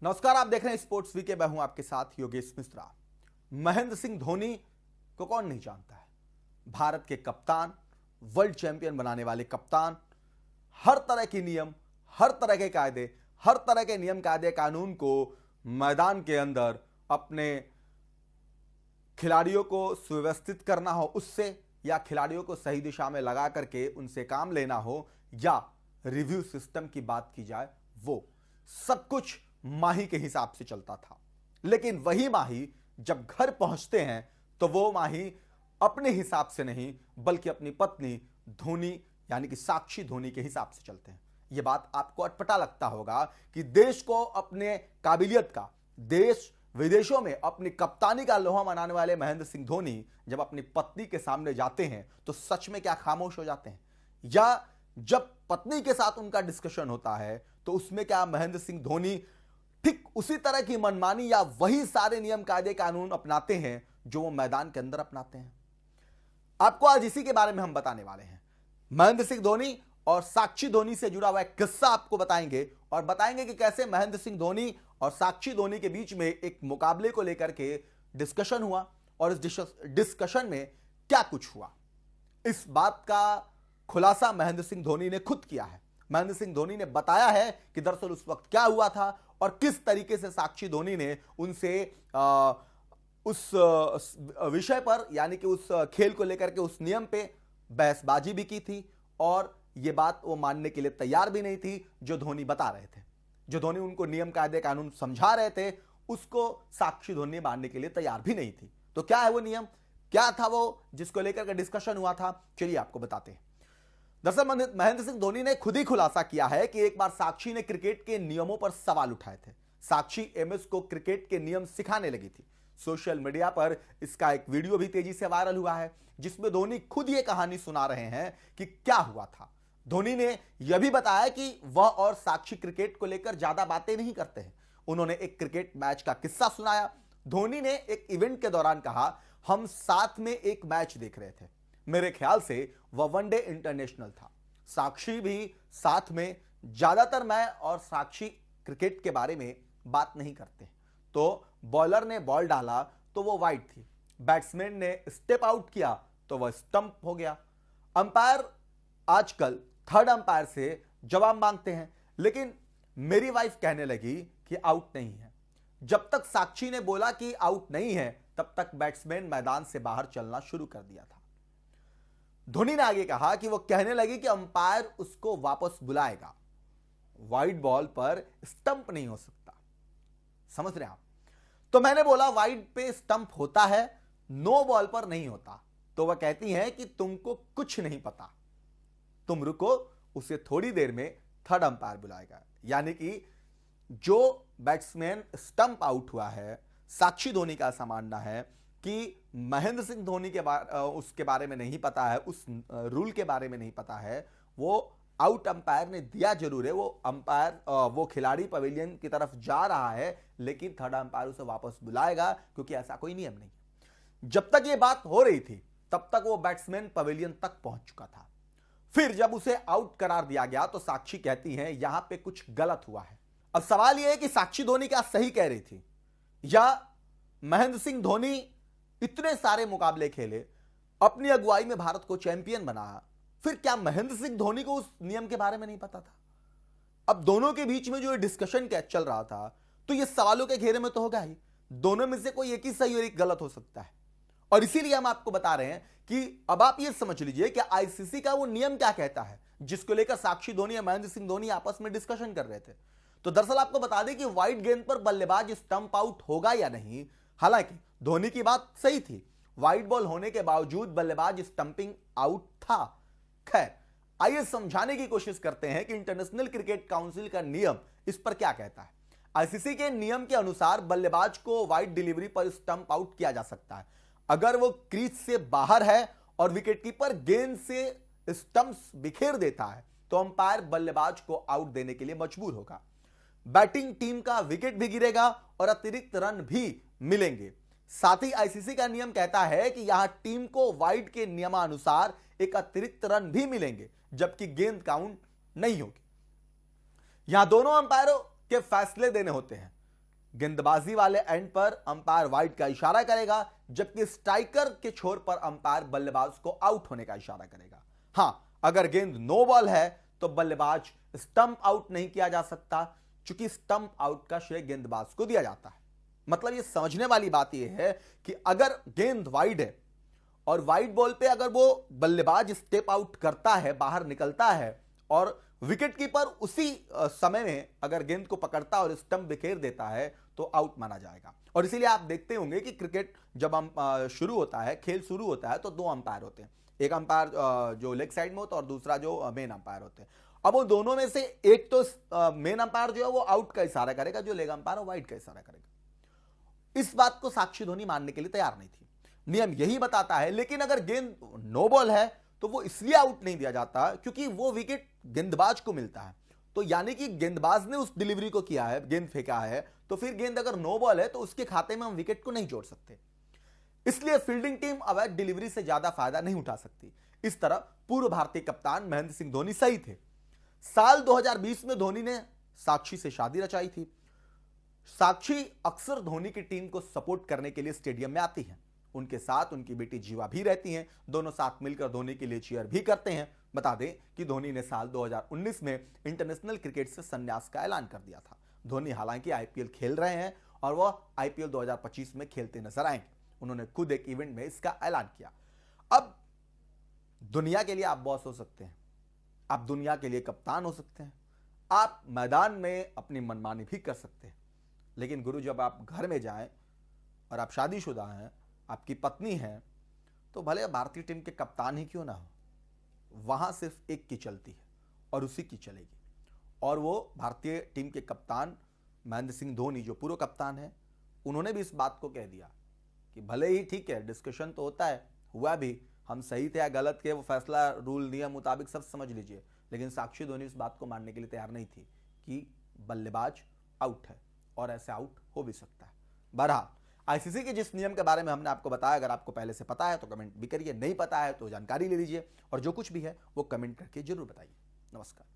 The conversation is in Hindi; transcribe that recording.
नमस्कार, आप देख रहे हैं स्पोर्ट्स वीके। मैं हूं आपके साथ योगेश मिश्रा। महेंद्र सिंह धोनी को कौन नहीं जानता है। भारत के कप्तान, वर्ल्ड चैंपियन बनाने वाले कप्तान, हर तरह के नियम, हर तरह के कायदे, हर तरह के नियम कायदे कानून को मैदान के अंदर अपने खिलाड़ियों को सुव्यवस्थित करना हो उससे, या खिलाड़ियों को सही दिशा में लगा करके उनसे काम लेना हो, या रिव्यू सिस्टम की बात की जाए, वो सब कुछ माही के हिसाब से चलता था। लेकिन वही माही जब घर पहुंचते हैं तो वो माही अपने हिसाब से नहीं बल्कि अपनी पत्नी धोनी यानी कि साक्षी धोनी के हिसाब से चलते हैं। यह बात आपको अटपटा लगता होगा कि देश को अपने काबिलियत का, देश विदेशों में अपनी कप्तानी का लोहा मनाने वाले महेंद्र सिंह धोनी जब अपनी पत्नी के सामने जाते हैं तो सच में क्या खामोश हो जाते हैं, या जब पत्नी के साथ उनका डिस्कशन होता है तो उसमें क्या महेंद्र सिंह धोनी ठीक उसी तरह की मनमानी या वही सारे नियम कायदे कानून अपनाते हैं जो वो मैदान के अंदर अपनाते हैं। आपको आज इसी के बारे में हम बताने वाले हैं। महेंद्र सिंह धोनी और साक्षी धोनी से जुड़ा हुआ एक किस्सा आपको बताएंगे और बताएंगे कि कैसे महेंद्र सिंह धोनी और साक्षी धोनी के बीच में एक मुकाबले को लेकर के डिस्कशन हुआ और इस डिस्कशन में क्या कुछ हुआ। इस बात का खुलासा महेंद्र सिंह धोनी ने खुद किया है। महेंद्र सिंह धोनी ने बताया है कि दरअसल उस वक्त क्या हुआ था और किस तरीके से साक्षी धोनी ने उनसे उस विषय पर यानी कि उस खेल को लेकर के उस नियम पे बहसबाजी भी की थी और यह बात वो मानने के लिए तैयार भी नहीं थी जो धोनी बता रहे थे। जो धोनी उनको नियम कायदे कानून समझा रहे थे उसको साक्षी धोनी मानने के लिए तैयार भी नहीं थी। तो क्या है वो नियम, क्या था वो जिसको लेकर के डिस्कशन हुआ था, चलिए आपको बताते हैं। दरअसल महेंद्र सिंह धोनी ने खुद ही खुलासा किया है कि एक बार साक्षी ने क्रिकेट के नियमों पर सवाल उठाए थे। साक्षी एमएस को क्रिकेट के नियम सिखाने लगी थी। सोशल मीडिया पर इसका एक वीडियो भी तेजी से वायरल हुआ है जिसमें धोनी खुद ये कहानी सुना रहे हैं कि क्या हुआ था। धोनी ने यह भी बताया कि वह और साक्षी क्रिकेट को लेकर ज्यादा बातें नहीं करते हैं। उन्होंने एक क्रिकेट मैच का किस्सा सुनाया। धोनी ने एक इवेंट के दौरान कहा, हम साथ में एक मैच देख रहे थे, मेरे ख्याल से वह वनडे इंटरनेशनल था, साक्षी भी साथ में, ज्यादातर मैं और साक्षी क्रिकेट के बारे में बात नहीं करते। तो बॉलर ने बॉल डाला तो वो वाइड थी, बैट्समैन ने स्टेप आउट किया तो वह स्टंप हो गया। अंपायर आजकल थर्ड अंपायर से जवाब मांगते हैं, लेकिन मेरी वाइफ कहने लगी कि आउट नहीं है। जब तक साक्षी ने बोला कि आउट नहीं है तब तक बैट्समैन मैदान से बाहर चलना शुरू कर दिया था। धोनी ने आगे कहा कि वो कहने लगी कि अंपायर उसको वापस बुलाएगा, वाइड बॉल पर स्टंप नहीं हो सकता। समझ रहे हैं आप? तो मैंने बोला वाइड पे स्टंप होता है, नो बॉल पर नहीं होता। तो वह कहती है कि तुमको कुछ नहीं पता, तुम रुको, उसे थोड़ी देर में थर्ड अंपायर बुलाएगा। यानी कि जो बैट्समैन स्टंप आउट हुआ है, साक्षी धोनी का ऐसा मानना है कि महेंद्र सिंह धोनी के उसके बारे में नहीं पता है, उस रूल के बारे में नहीं पता है। वो आउट अंपायर ने दिया जरूर है, वो अंपायर वो खिलाड़ी पवेलियन की तरफ जा रहा है लेकिन थर्ड अंपायर उसे वापस बुलाएगा क्योंकि ऐसा कोई नियम नहीं। जब तक ये बात हो रही थी तब तक वो बैट्समैन पवेलियन तक पहुंच चुका था। फिर जब उसे आउट करार दिया गया तो साक्षी कहती है यहां पे कुछ गलत हुआ है। अब सवाल यह है कि साक्षी धोनी क्या सही कह रही थी, या महेंद्र सिंह धोनी इतने सारे मुकाबले खेले, अपनी अगुवाई में भारत को चैंपियन बनाया, फिर क्या महेंद्र सिंह धोनी को उस नियम के बारे में नहीं पता था? अब दोनों के बीच में जो डिस्कशन क्या चल रहा था तो ये सवालों के घेरे में तो होगा ही। दोनों में से कोई एक ही सही और एक गलत हो सकता है। और इसीलिए हम आपको बता रहे हैं कि अब आप ये समझ लीजिए कि आईसीसी का वो नियम क्या कहता है जिसको लेकर साक्षी धोनी और महेंद्र सिंह धोनी आपस में डिस्कशन कर रहे थे। तो दरअसल आपको बता दें कि वाइड गेंद पर बल्लेबाज स्टंप आउट होगा या नहीं। हालांकि धोनी की बात सही थी, वाइड बॉल होने के बावजूद बल्लेबाज स्टंपिंग आउट था। खैर, आइए समझाने की कोशिश करते हैं कि इंटरनेशनल क्रिकेट काउंसिल का नियम इस पर क्या कहता है। आईसीसी के नियम के अनुसार बल्लेबाज को वाइड डिलीवरी पर स्टंप आउट किया जा सकता है अगर वो क्रीज से बाहर है और विकेटकीपर गेंद से स्टंप्स बिखेर देता है तो अंपायर बल्लेबाज को आउट देने के लिए मजबूर होगा। बैटिंग टीम का विकेट भी गिरेगा और अतिरिक्त रन भी मिलेंगे। साथ ही आईसीसी का नियम कहता है कि यहां टीम को वाइड के नियमानुसार एक अतिरिक्त रन भी मिलेंगे जबकि गेंद काउंट नहीं होगी। यहां दोनों अंपायरों के फैसले देने होते हैं। गेंदबाजी वाले एंड पर अंपायर वाइड का इशारा करेगा, जबकि स्ट्राइकर के छोर पर अंपायर बल्लेबाज को आउट होने का इशारा करेगा। हां, अगर गेंद नो बॉल है तो बल्लेबाज स्टंप आउट नहीं किया जा सकता, क्योंकि स्टंप आउट का श्रेय गेंदबाज को दिया जाता है। मतलब यह समझने वाली बात यह है कि अगर गेंद वाइड है और वाइड बॉल पे अगर वो बल्लेबाज स्टेप आउट करता है, बाहर निकलता है, और विकेट कीपर उसी समय में अगर गेंद को पकड़ता और स्टंप बिखेर देता है तो आउट माना जाएगा। और इसीलिए आप देखते होंगे कि क्रिकेट जब हम शुरू होता है, खेल शुरू होता है, तो दो अंपायर होते हैं। एक अंपायर जो लेग साइड में होता है और दूसरा जो मेन अंपायर होते हैं। अब वो दोनों में से एक तो मेन अंपायर जो है वो आउट का इशारा करेगा, जो लेग अंपायर है वाइड का इशारा करेगा। इस बात को साक्षी धोनी मानने के लिए तैयार नहीं थी। नियम यही बताता है, लेकिन अगर गेंद नो बॉल है तो वो इसलिए आउट नहीं दिया जाता क्योंकि वो विकेट गेंदबाज को मिलता है। तो यानी कि गेंदबाज ने उस डिलीवरी को किया है, गेंद फेंका है, तो फिर गेंद अगर नो बॉल है तो उसके खाते में हम विकेट को नहीं जोड़ सकते। इसलिए फील्डिंग टीम अवैध डिलीवरी से ज्यादा फायदा नहीं उठा सकती। इस तरह पूर्व भारतीय कप्तान महेंद्र सिंह धोनी सही थे। साल 2020 में धोनी ने साक्षी से शादी रचाई थी। साक्षी अक्सर धोनी की टीम को सपोर्ट करने के लिए स्टेडियम में आती हैं। उनके साथ उनकी बेटी जीवा भी रहती हैं। दोनों साथ मिलकर धोनी के लिए चीयर भी करते हैं। बता दें कि धोनी ने साल 2019 में इंटरनेशनल क्रिकेट से संन्यास का ऐलान कर दिया था। धोनी हालांकि आईपीएल खेल रहे हैं और वह आईपीएल 2025 में खेलते नजर आएंगे। उन्होंने खुद एक इवेंट में इसका ऐलान किया। अब दुनिया के लिए आप बॉस हो सकते हैं, आप दुनिया के लिए कप्तान हो सकते हैं, आप मैदान में अपनी मनमानी भी कर सकते हैं, लेकिन गुरु जब आप घर में जाएं और आप शादीशुदा हैं, आपकी पत्नी है, तो भले भारतीय टीम के कप्तान ही क्यों ना हो, वहां सिर्फ एक की चलती है और उसी की चलेगी। और वो भारतीय टीम के कप्तान महेंद्र सिंह धोनी जो पूर्व कप्तान है, उन्होंने भी इस बात को कह दिया कि भले ही ठीक है, डिस्कशन तो होता है, हुआ भी, हम सही थे या गलत के वो फैसला रूल नियम मुताबिक सब समझ लीजिए, लेकिन साक्षी धोनी इस बात को मानने के लिए तैयार नहीं थी कि बल्लेबाज आउट है और ऐसे आउट हो भी सकता है। बहरहाल आईसीसी के जिस नियम के बारे में हमने आपको बताया, अगर आपको पहले से पता है तो कमेंट भी करिए, नहीं पता है तो जानकारी ले लीजिए, और जो कुछ भी है वो कमेंट करके जरूर बताइए। नमस्कार।